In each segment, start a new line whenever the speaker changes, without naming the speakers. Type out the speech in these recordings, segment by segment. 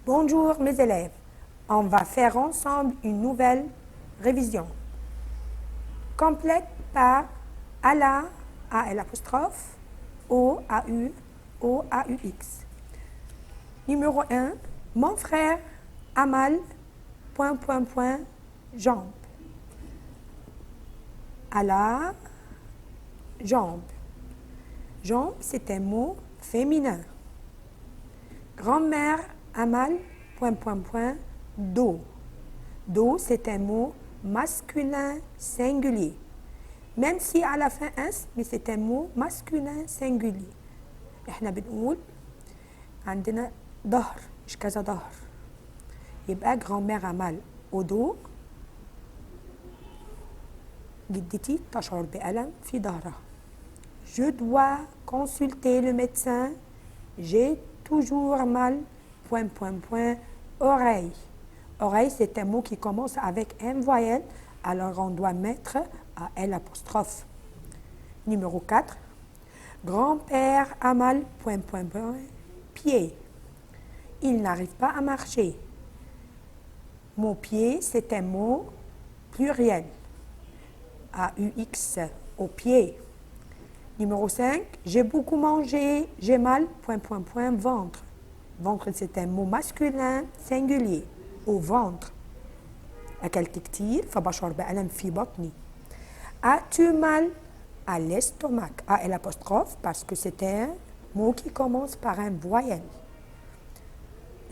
Bonjour mes élèves, on va faire ensemble une nouvelle révision. Complète par Ala, A-L apostrophe, O-A-U, O-A-U-X. Numéro 1, mon frère Amal, jambe. Ala, jambe. Jambe, c'est un mot féminin. Grand-mère Amal, dos. Dos, c'est un mot masculin singulier. Même si à la fin S, mais c'est un mot masculin singulier. احنا بنقول عندنا ظهر مش كذا ظهر. يبقى grand-mère Amal au dos. جدتي تشعر بألم في ظهرها. Je dois consulter le médecin. J'ai toujours mal, oreille. Oreille, c'est un mot qui commence avec un voyelle, alors on doit mettre à L apostrophe. Numéro 4. Grand-père a mal, pied. Il n'arrive pas à marcher. Mon pied, c'est un mot pluriel. A-U-X, au pied. Numéro 5, j'ai beaucoup mangé, j'ai mal, ventre. Ventre, c'est un mot masculin singulier, au ventre. أكلت كتير فبشعر بألم في بطني. As-tu mal à l'estomac? A l'apostrophe parce que c'est un mot qui commence par un voyelle.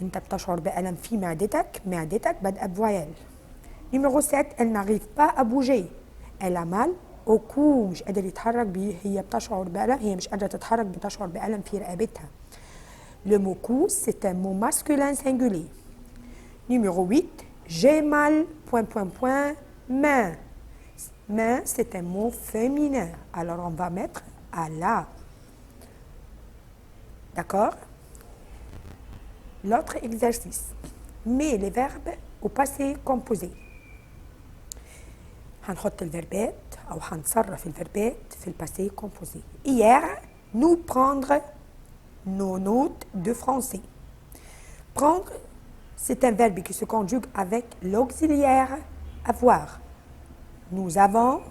أنت بتشعر بألم في معدتك بدأ بvoyelle. Numéro 7, elle n'arrive pas à bouger. Elle a mal au cou, مش قادر يتحرك هي بتشعر بألم، هي مش قادرة تتحرك بتشعر بألم في رقبتها. Le mot cou, c'est un mot masculin singulier. Numéro 8, j'ai mal, main. Main, c'est un mot féminin. Alors, on va mettre à la. D'accord? L'autre exercice. Mets les verbes au passé composé. هنحط الفيربات أو هنصرف الفيربات في الباسé composé. Hier, nous prendre nos notes de français. Prendre, c'est un verbe qui se conjugue avec l'auxiliaire avoir. Nous avons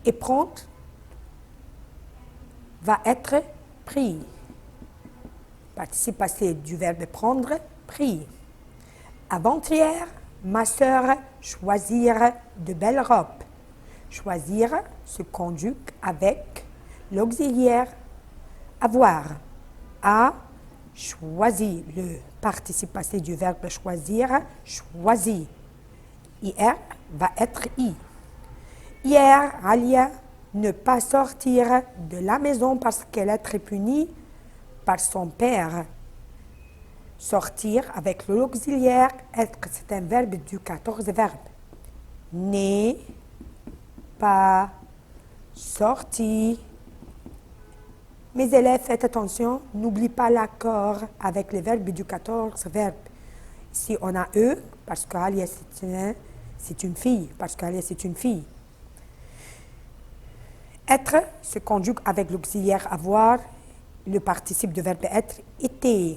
et prendre va être pris. Participe passé du verbe prendre, pris. Avant-hier, ma sœur choisir de belles robes. Choisir se conjugue avec l'auxiliaire avoir. A choisi, le participe passé du verbe choisir, choisi. Hier va être I. Hier, Alia ne pas sortir de la maison parce qu'elle est punie par son père. Sortir avec l'auxiliaire, être, c'est un verbe du 14 verbes. N'est pas sorti. Mes élèves, faites attention, n'oublie pas l'accord avec les verbes du 14 verbes. Ici, on a eux, parce qu'Alia, c'est une fille, parce qu'Alia, c'est une fille. Être se conjugue avec l'auxiliaire avoir, le participe du verbe être, était.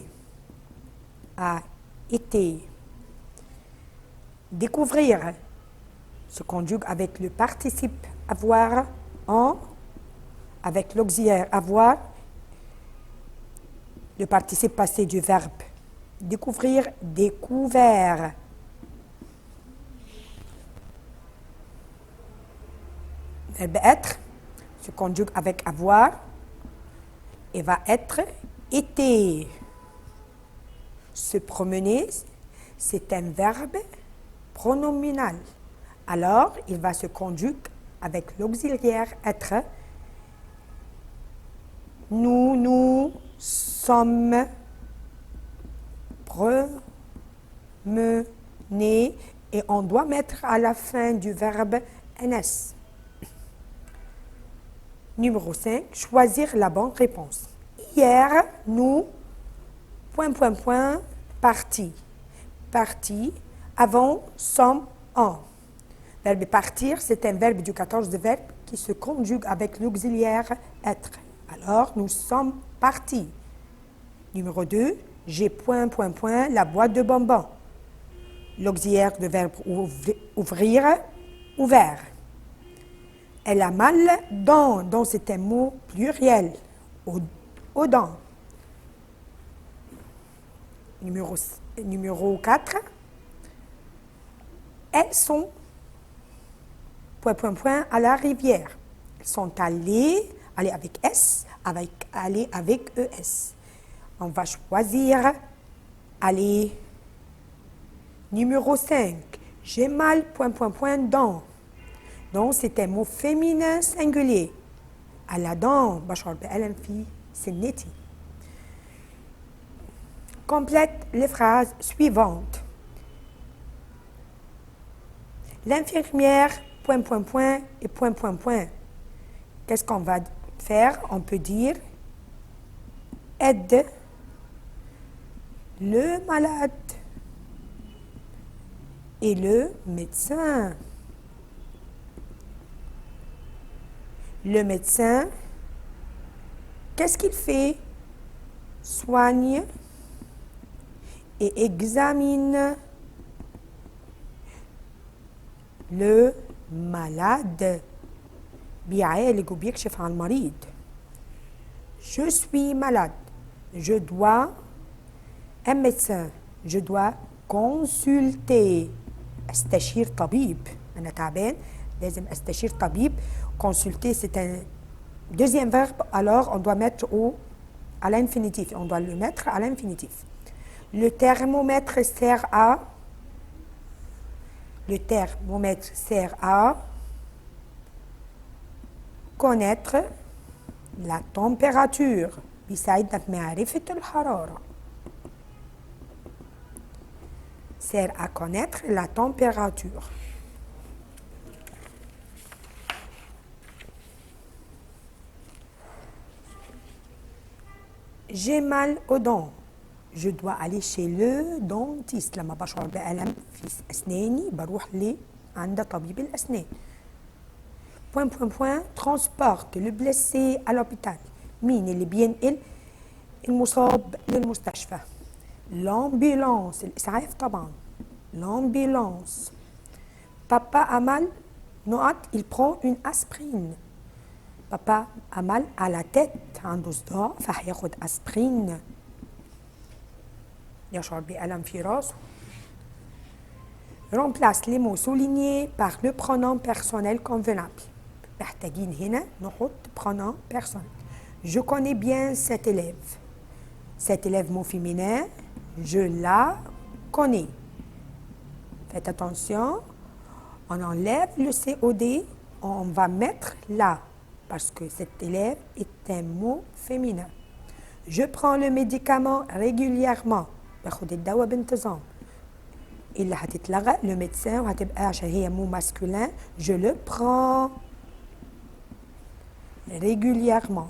A été. Découvrir se conjugue avec le participe avoir en, avec l'auxiliaire avoir, le participe passé du verbe découvrir, découvert. Verbe être se conjugue avec avoir et va être été. Se promener, c'est un verbe pronominal. Alors, il va se conjuguer avec l'auxiliaire être. Nous sommes promenés et on doit mettre à la fin du verbe NS. Numéro 5, choisir la bonne réponse. Hier, nous parti. Parti, avant, sommes, en. Verbe partir, c'est un verbe du 14 verbes qui se conjugue avec l'auxiliaire être. Alors, nous sommes partis. Numéro 2, J'ai point, point, point, la boîte de bonbons. L'auxiliaire de verbe ouvrir, ouvert. Elle a mal dents. Dents, c'est un mot pluriel. Aux dents. Numéro 4. Elles sont point, point, point à la rivière. Elles sont allées avec S, aller avec ES. On va choisir aller. Numéro 5. J'ai mal, point, point, point, dents. Donc, c'est un mot féminin singulier. À la dent, بشعر بألم في سنتي. Complète les phrases suivantes. L'infirmière, point, point, point et point, point, point. Qu'est-ce qu'on va faire? On peut dire aide le malade et le médecin. Le médecin, qu'est-ce qu'il fait? Soigne et examine le malade. بيعالج وبيكشف عن المريض. Je suis malade. Je dois un médecin. Je dois consulter. استشير طبيب. أنا تعبان لازم استشير طبيب. Consulter, c'est un deuxième verbe, alors on doit mettre à l'infinitif. On doit le mettre à l'infinitif. Le thermomètre sert à connaître la température. بيساعدنا في معرفة الحرارة. Sert à connaître la température. J'ai mal aux dents. Je dois aller chez le dentiste. لما بشعر بألم في أسناني بروح عند طبيب الأسنان. Point, point, point. Transporte le blessé à l'hôpital. مين اللي بينقل المصاب للمستشفى؟ L'ambulance. الإسعاف طبعا. L'ambulance. Papa a mal. Il prend une aspirine. Papa a mal à la tête. عنده صداع فهياخد أسبرين. يشعر بألم في راسه. Remplace les mots soulignés par le pronom personnel convenable. محتاجين هنا نحط pronom personnel. Je connais bien cet élève. Cet élève mot féminin. Je la connais. Faites attention. On enlève le COD. On va mettre la. Parce que cet élève est un mot féminin. Je prends le médicament régulièrement. باخد الدواء بانتظام. اللي هتتلغى le médecin وهتبقى عشان هي mot masculin. Je le prends régulièrement.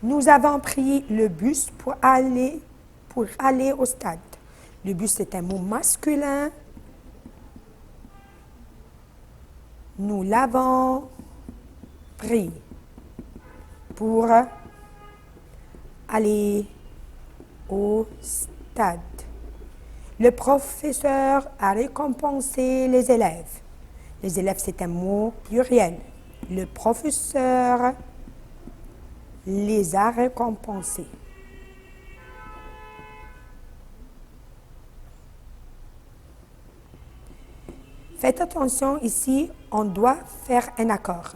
Nous avons pris le bus pour aller au stade. Le bus c'est un mot masculin. Nous l'avons pris pour aller au stade. Le professeur a récompensé les élèves. Les élèves, c'est un mot pluriel. Le professeur les a récompensés. Faites attention ici, on doit faire un accord.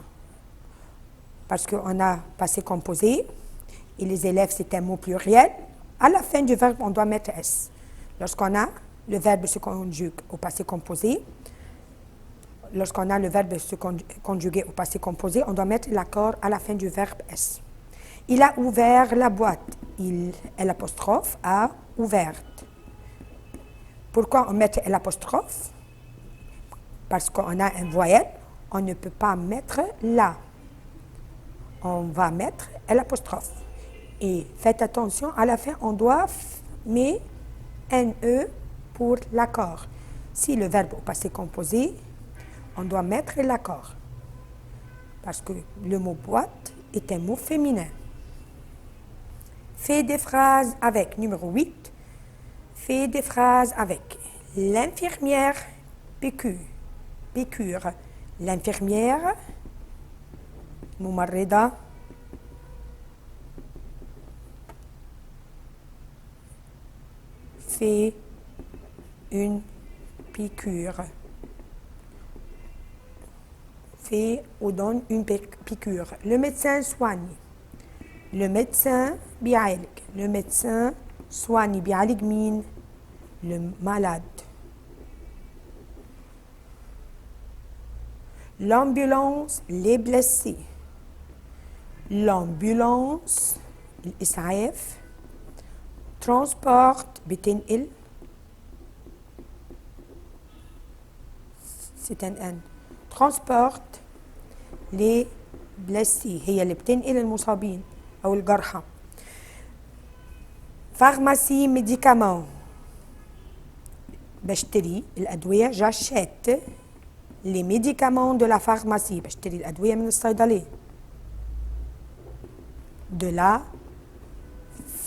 Parce qu'on a passé composé et les élèves, c'est un mot pluriel. À la fin du verbe, on doit mettre S. Lorsqu'on a le verbe se conjugue au passé composé, lorsqu'on a le verbe se conjuguer au passé composé, on doit mettre l'accord à la fin du verbe S. Il a ouvert la boîte. L'apostrophe a ouverte. Pourquoi on met l'apostrophe? Parce qu'on a un voyelle, on ne peut pas mettre la. On va mettre l'apostrophe. Et faites attention, à la fin, on doit mettre un E pour l'accord. Si le verbe au passé composé, on doit mettre l'accord. Parce que le mot boîte, est un mot féminin. Fais des phrases avec. Numéro 8. Fais des phrases avec. L'infirmière piqûre. L'infirmière, ممرضة, fait une piqûre. Fait ou donne une piqûre. Le médecin soigne. Le médecin بيعالج. Le médecin soigne. بيعالج مين؟ Le malade. L'ambulance, les blessés. L'ambulance, الإسعاف. Transport, بتنقل. C'est un N. Transporte les blessés. هي اللي بتنقل المصابين أو الجرحى. Pharmacie, médicaments. بشتري الأدوية. J'achète les médicaments de la pharmacie. بشتري الأدوية من الصيدلية. De la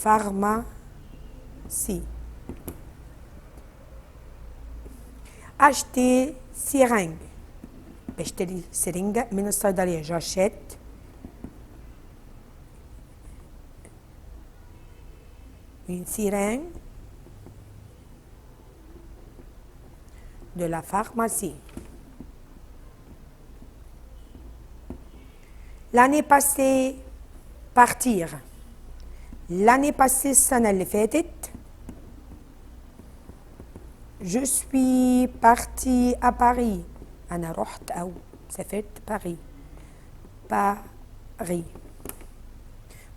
pharmacie. Acheter seringue. بشتري سرنجة من الصيدلية. J'achète une seringue de la pharmacie. L'année passée, partir. L'année passée, السنة اللي فاتت. Je suis parti à Paris. أنا رحت أو سافرت Paris. Paris.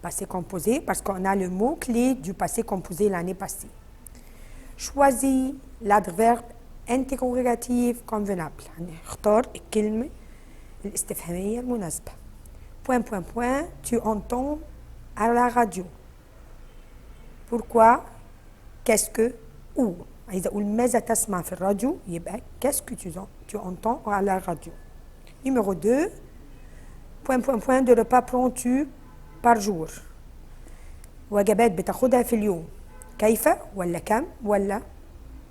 Passé composé parce qu'on a le mot-clé du passé composé l'année passée. Choisis l'adverbe interrogatif convenable. يعني اختار الكلمة الاستفهامية المناسبة. Tu entends à la radio. Pourquoi? Qu'est-ce que? Où? إذا أقول ماذا تسمع في الراديو يبقى qu'est-ce que tu entends à la radio. Numéro 2. De repas prends-tu par jour. وجبات بتاخدها في اليوم. كيف ولا كم ولا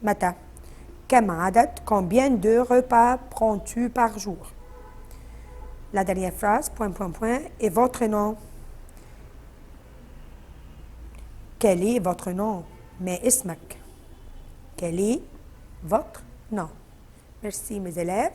متى. كم عدد. Combien de repas prends-tu par jour. La dernière phrase. Et votre nom. Quel est votre nom. ما اسمك. Quel est votre nom. Merci mes élèves.